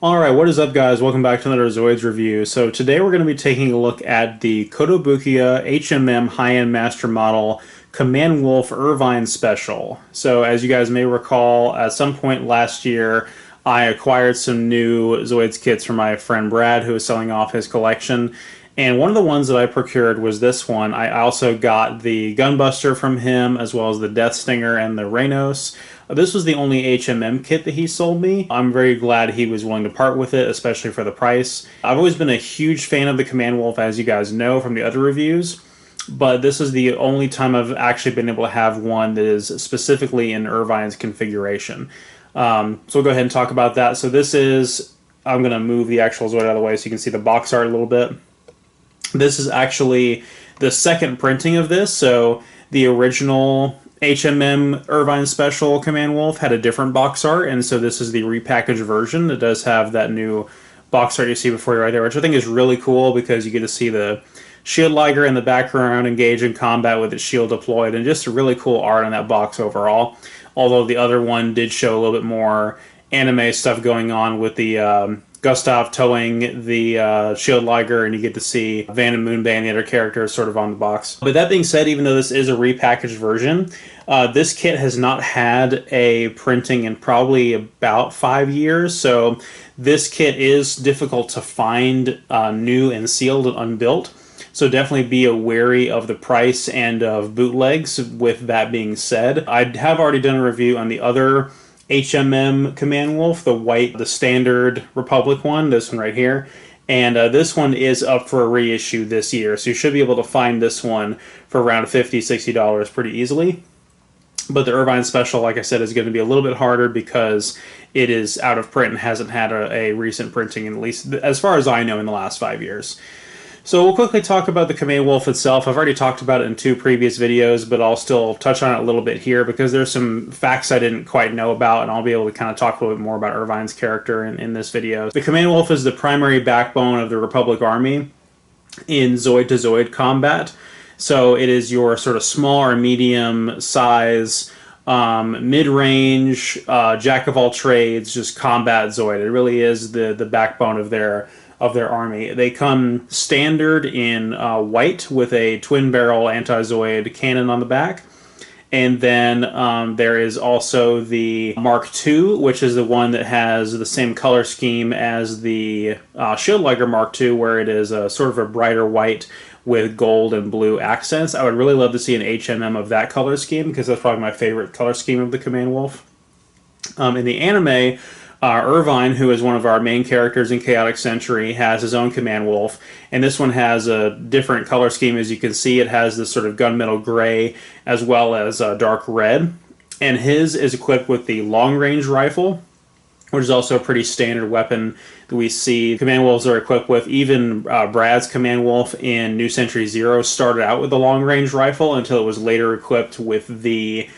Alright, what is up guys? Welcome back to another Zoids review. So today we're going to be taking a look at the Kotobukiya HMM high-end master model Command Wolf Irvine Special. So as you guys may recall, at some point last year I acquired some new Zoids kits from my friend Brad, who was selling off his collection. And one of the ones that I procured was this one. I also got the Gunbuster from him, as well as the Death Stinger and the Reynos. This was the only HMM kit that he sold me. I'm very glad he was willing to part with it, especially for the price. I've always been a huge fan of the Command Wolf, as you guys know from the other reviews, but this is the only time I've actually been able to have one that is specifically in Irvine's configuration. So we'll go ahead and talk about that. So this is, I'm going to move the actual Zoid out of the way so you can see the box art a little bit. This is actually the second printing of this, so the original HMM Irvine Special Command Wolf had a different box art, and so this is the repackaged version. It does have that new box art you see before you right there, which I think is really cool because you get to see the Shield Liger in the background engage in combat with its shield deployed, and just a really cool art on that box overall. Although the other one did show a little bit more anime stuff going on with the Gustav towing the Shield Liger, and you get to see Van and Moonbay and the other characters sort of on the box. But that being said, even though this is a repackaged version, this kit has not had a printing in probably about 5 years, so this kit is difficult to find new and sealed and unbuilt. So definitely be wary of the price and of bootlegs. With that being said, I have already done a review on the other HMM Command Wolf, the standard Republic one, this one right here. And this one is up for a reissue this year, so you should be able to find this one for around $50, $60 pretty easily. But the Irvine Special, like I said, is going to be a little bit harder because it is out of print and hasn't had a recent printing, in at least as far as I know, in the last 5 years. So we'll quickly talk about the Command Wolf itself. I've already talked about it in 2 previous videos, but I'll still touch on it a little bit here because there's some facts I didn't quite know about, and I'll be able to kind of talk a little bit more about Irvine's character in this video. The Command Wolf is the primary backbone of the Republic Army in Zoid-to-Zoid combat. So it is your sort of small or medium size, mid-range, jack-of-all-trades, just combat Zoid. It really is the backbone of their army. They come standard in white with a twin-barrel anti-Zoid cannon on the back. And then there is also the Mark II, which is the one that has the same color scheme as the Shield Liger Mark II, where it is a sort of a brighter white with gold and blue accents. I would really love to see an HMM of that color scheme because that's probably my favorite color scheme of the Command Wolf. In the anime, Irvine, who is one of our main characters in Chaotic Century, has his own Command Wolf, and this one has a different color scheme. As you can see, it has this sort of gunmetal gray as well as dark red, and his is equipped with the long-range rifle, which is also a pretty standard weapon that we see Command Wolves are equipped with. Even Brad's Command Wolf in New Century Zero started out with the long-range rifle until it was later equipped with the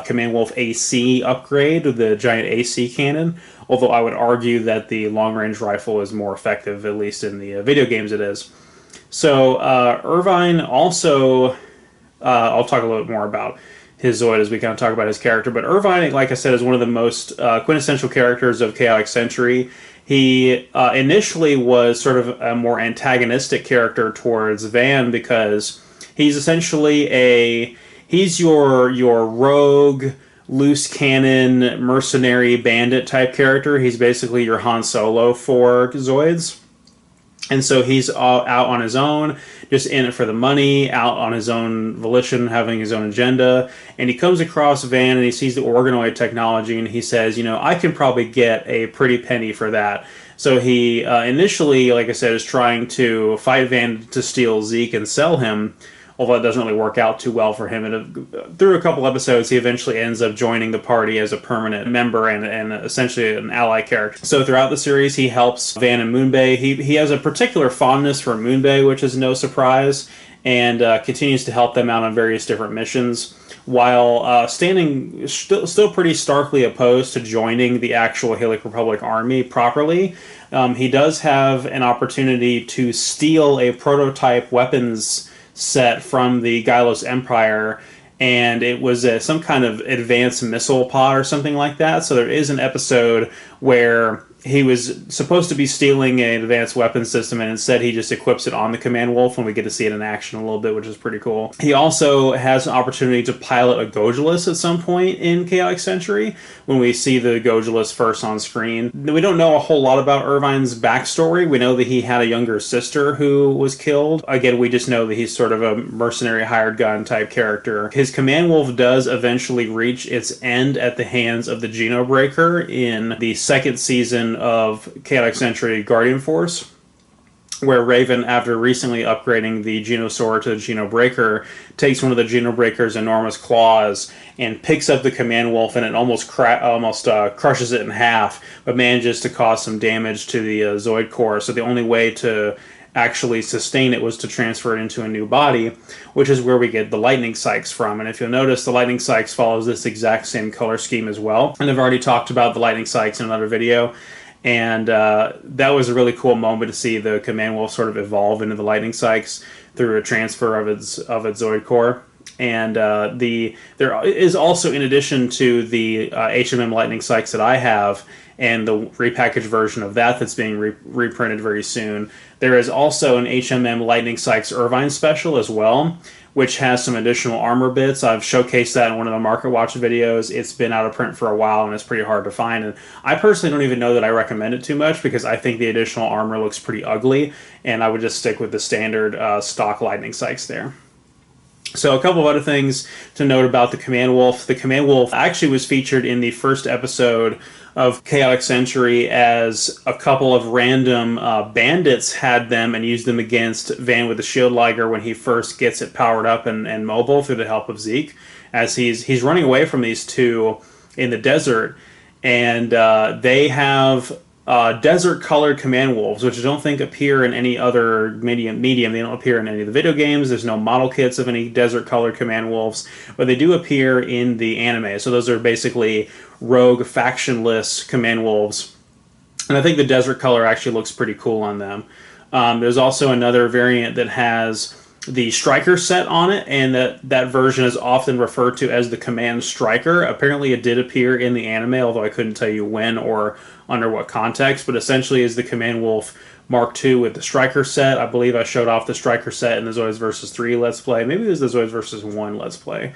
Command Wolf AC upgrade, the giant AC cannon, although I would argue that the long-range rifle is more effective, at least in the video games it is. So Irvine also, I'll talk a little bit more about his Zoid as we kind of talk about his character, but Irvine, like I said, is one of the most quintessential characters of Chaotic Century. He initially was sort of a more antagonistic character towards Van because he's essentially he's your rogue, loose cannon, mercenary, bandit type character. He's basically your Han Solo for Zoids. And so he's out on his own, just in it for the money, out on his own volition, having his own agenda. And he comes across Van and he sees the organoid technology and he says, you know, I can probably get a pretty penny for that. So he initially, like I said, is trying to fight Van to steal Zeke and sell him, although it doesn't really work out too well for him. And through a couple episodes, he eventually ends up joining the party as a permanent member and essentially an ally character. So throughout the series, he helps Van and Moonbay. He has a particular fondness for Moonbay, which is no surprise, and continues to help them out on various different missions, while standing still pretty starkly opposed to joining the actual Halic Republic army properly. He does have an opportunity to steal a prototype weapons set from the Gylos Empire, and it was some kind of advanced missile pod or something like that. So there is an episode where he was supposed to be stealing an advanced weapon system, and instead he just equips it on the Command Wolf, and we get to see it in action a little bit, which is pretty cool. He also has an opportunity to pilot a Gojulus at some point in Chaotic Century, when we see the Gojulus first on screen. We don't know a whole lot about Irvine's backstory. We know that he had a younger sister who was killed. Again, we just know that he's sort of a mercenary hired gun type character. His Command Wolf does eventually reach its end at the hands of the Genobreaker in the second season of Chaotic Century Guardian Force, where Raven, after recently upgrading the Genosaur to the Genobreaker, takes one of the Genobreaker's enormous claws and picks up the Command Wolf, and it almost crushes it in half, but manages to cause some damage to the Zoid core. So the only way to actually sustain it was to transfer it into a new body, which is where we get the Lightning Sykes from. And if you'll notice, the Lightning Sykes follows this exact same color scheme as well. And I've already talked about the Lightning Sykes in another video. And that was a really cool moment to see the Command Wolf sort of evolve into the Lightning Sykes through a transfer of its Zoid core. And there is also, in addition to the HMM Lightning Sykes that I have, and the repackaged version of that that's being reprinted very soon, there is also an HMM Lightning Sykes Irvine special as well, which has some additional armor bits. I've showcased that in one of the Market Watch videos. It's been out of print for a while, and it's pretty hard to find. And I personally don't even know that I recommend it too much, because I think the additional armor looks pretty ugly, and I would just stick with the standard stock Lightning Sykes there. So a couple of other things to note about the Command Wolf. The Command Wolf actually was featured in the first episode of Chaotic Century as a couple of random bandits had them and used them against Van with the Shield Liger when he first gets it powered up and mobile through the help of Zeke, as he's running away from these two in the desert, and they have desert-colored Command Wolves, which I don't think appear in any other medium. They don't appear in any of the video games. There's no model kits of any desert-colored Command Wolves, but they do appear in the anime. So those are basically rogue, factionless Command Wolves. And I think the desert color actually looks pretty cool on them. There's also another variant that has the Striker set on it, and that version is often referred to as the Command Striker. Apparently it did appear in the anime, although I couldn't tell you when or under what context, but essentially is the Command Wolf Mark II with the Striker set. I believe I showed off the Striker set in the Zoids vs. 3 Let's Play. Maybe it was the Zoids vs. 1 Let's Play.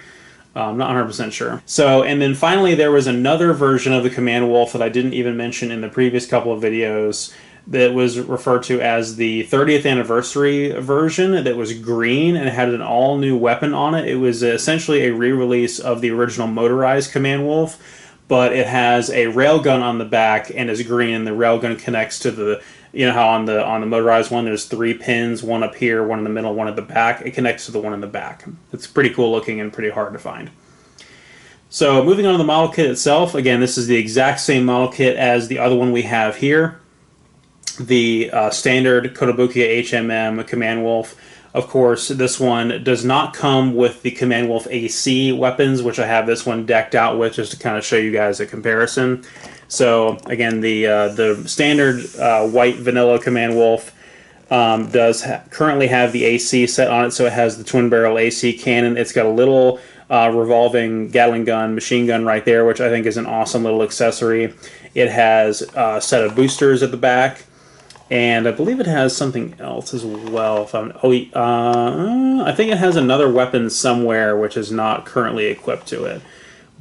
I'm not 100% sure. So, and then finally there was another version of the Command Wolf that I didn't even mention in the previous couple of videos that was referred to as the 30th anniversary version, that was green and had an all-new weapon on it. It was essentially a re-release of the original motorized Command Wolf, but it has a railgun on the back and is green, and the railgun connects to the, you know how on the motorized one there's 3 pins, one up here, one in the middle, one at the back. It connects to the one in the back. It's pretty cool looking and pretty hard to find. So moving on to the model kit itself, again, this is the exact same model kit as the other one we have here. The standard Kotobukiya HMM Command Wolf. Of course, this one does not come with the Command Wolf AC weapons, which I have this one decked out with just to kind of show you guys a comparison. So again, the standard white vanilla Command Wolf does currently have the AC set on it, so it has the twin barrel AC cannon. It's got a little revolving Gatling gun, machine gun right there, which I think is an awesome little accessory. It has a set of boosters at the back. And I believe it has something else as well. I think it has another weapon somewhere which is not currently equipped to it.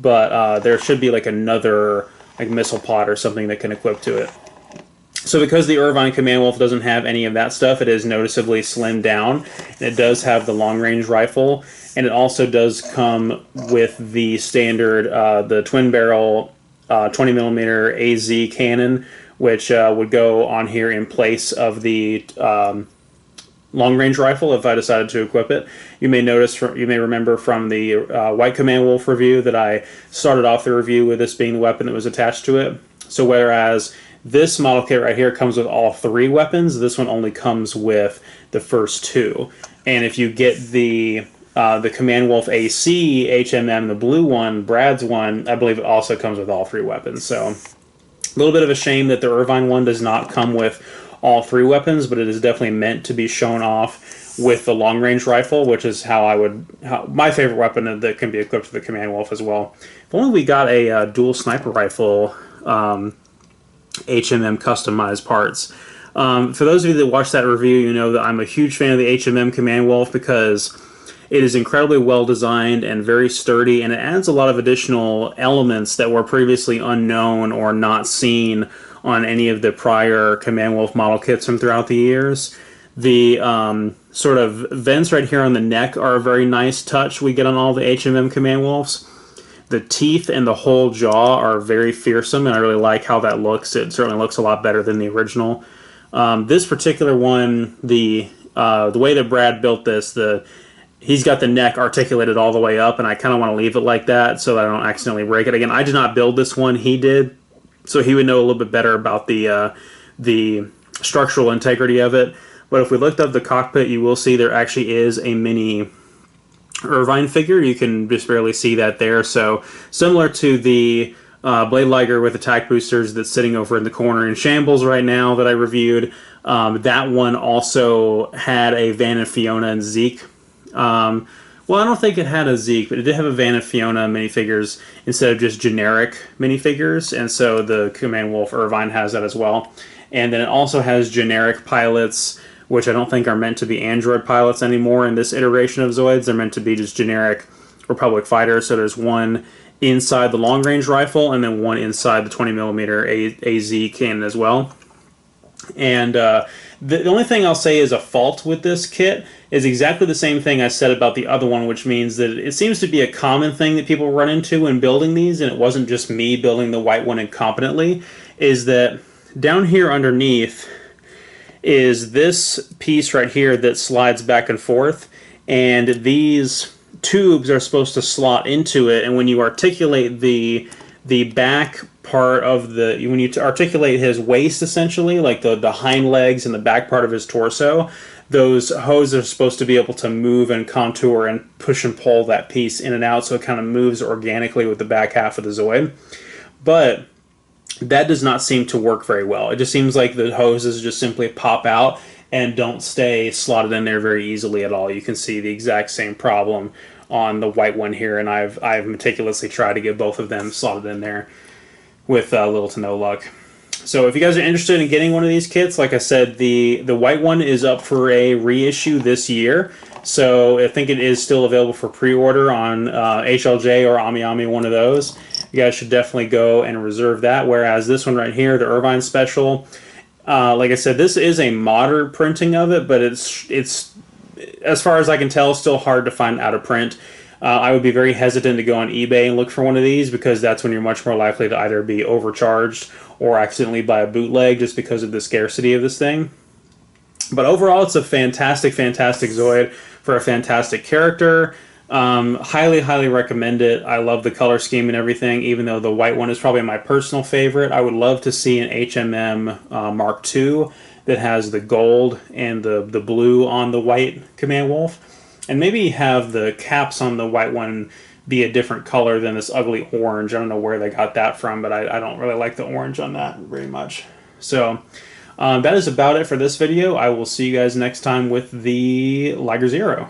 But there should be like another missile pod or something that can equip to it. So because the Irvine Command Wolf doesn't have any of that stuff, it is noticeably slimmed down. And it does have the long-range rifle. And it also does come with the standard, the twin-barrel 20mm AZ cannon, which would go on here in place of the long-range rifle if I decided to equip it. You may remember from the White Command Wolf review that I started off the review with this being the weapon that was attached to it. So whereas this model kit right here comes with all 3 weapons, this one only comes with the first 2. And if you get the Command Wolf AC HMM, the blue one, Brad's one, I believe it also comes with all 3 weapons. So a little bit of a shame that the Irvine one does not come with all 3 weapons, but it is definitely meant to be shown off with the long-range rifle, which is my favorite weapon that can be equipped with the Command Wolf as well. If only we got a dual sniper rifle HMM customized parts. For those of you that watched that review, you know that I'm a huge fan of the HMM Command Wolf because it is incredibly well designed and very sturdy, and it adds a lot of additional elements that were previously unknown or not seen on any of the prior Command Wolf model kits from throughout the years. The sort of vents right here on the neck are a very nice touch we get on all the HMM Command Wolves. The teeth and the whole jaw are very fearsome, and I really like how that looks. It certainly looks a lot better than the original. This particular one, the way that Brad built this, he's got the neck articulated all the way up, and I kind of want to leave it like that so that I don't accidentally break it. Again, I did not build this one, he did, so he would know a little bit better about the structural integrity of it. But if we looked up the cockpit, you will see there actually is a mini Irvine figure. You can just barely see that there. So similar to the Blade Liger with attack boosters that's sitting over in the corner in shambles right now that I reviewed, that one also had a Van and Fiona and Zeke. Well, I don't think it had a Zeke, but it did have a Van and Fiona minifigures instead of just generic minifigures, and so the Command Wolf Irvine has that as well. And then it also has generic pilots, which I don't think are meant to be Android pilots anymore in this iteration of Zoids. They're meant to be just generic Republic fighters. So there's one inside the long-range rifle and then one inside the 20mm AZ cannon as well. And the only thing I'll say is a fault with this kit is exactly the same thing I said about the other one, which means that it seems to be a common thing that people run into when building these, and it wasn't just me building the white one incompetently, is that down here underneath is this piece right here that slides back and forth, and these tubes are supposed to slot into it, and when you articulate the back part of when you articulate his waist, essentially, like the hind legs and the back part of his torso, those hoses are supposed to be able to move and contour and push and pull that piece in and out, so it kind of moves organically with the back half of the Zoid. But that does not seem to work very well. It just seems like the hoses just simply pop out and don't stay slotted in there very easily at all. You can see the exact same problem on the white one here, and I've meticulously tried to get both of them slotted in there with little to no luck. So if you guys are interested in getting one of these kits, like I said, the white one is up for a reissue this year. So I think it is still available for pre-order on HLJ or AmiAmi, one of those. You guys should definitely go and reserve that. Whereas this one right here, the Irvine Special, like I said, this is a modern printing of it, but it's as far as I can tell, still hard to find out of print. I would be very hesitant to go on eBay and look for one of these, because that's when you're much more likely to either be overcharged or accidentally buy a bootleg just because of the scarcity of this thing. But overall, it's a fantastic, fantastic Zoid for a fantastic character. Highly, highly recommend it. I love the color scheme and everything, even though the white one is probably my personal favorite. I would love to see an HMM Mark II that has the gold and the blue on the white Command Wolf. And maybe have the caps on the white one be a different color than this ugly orange. I don't know where they got that from, but I don't really like the orange on that very much. So that is about it for this video. I will see you guys next time with the Liger Zero.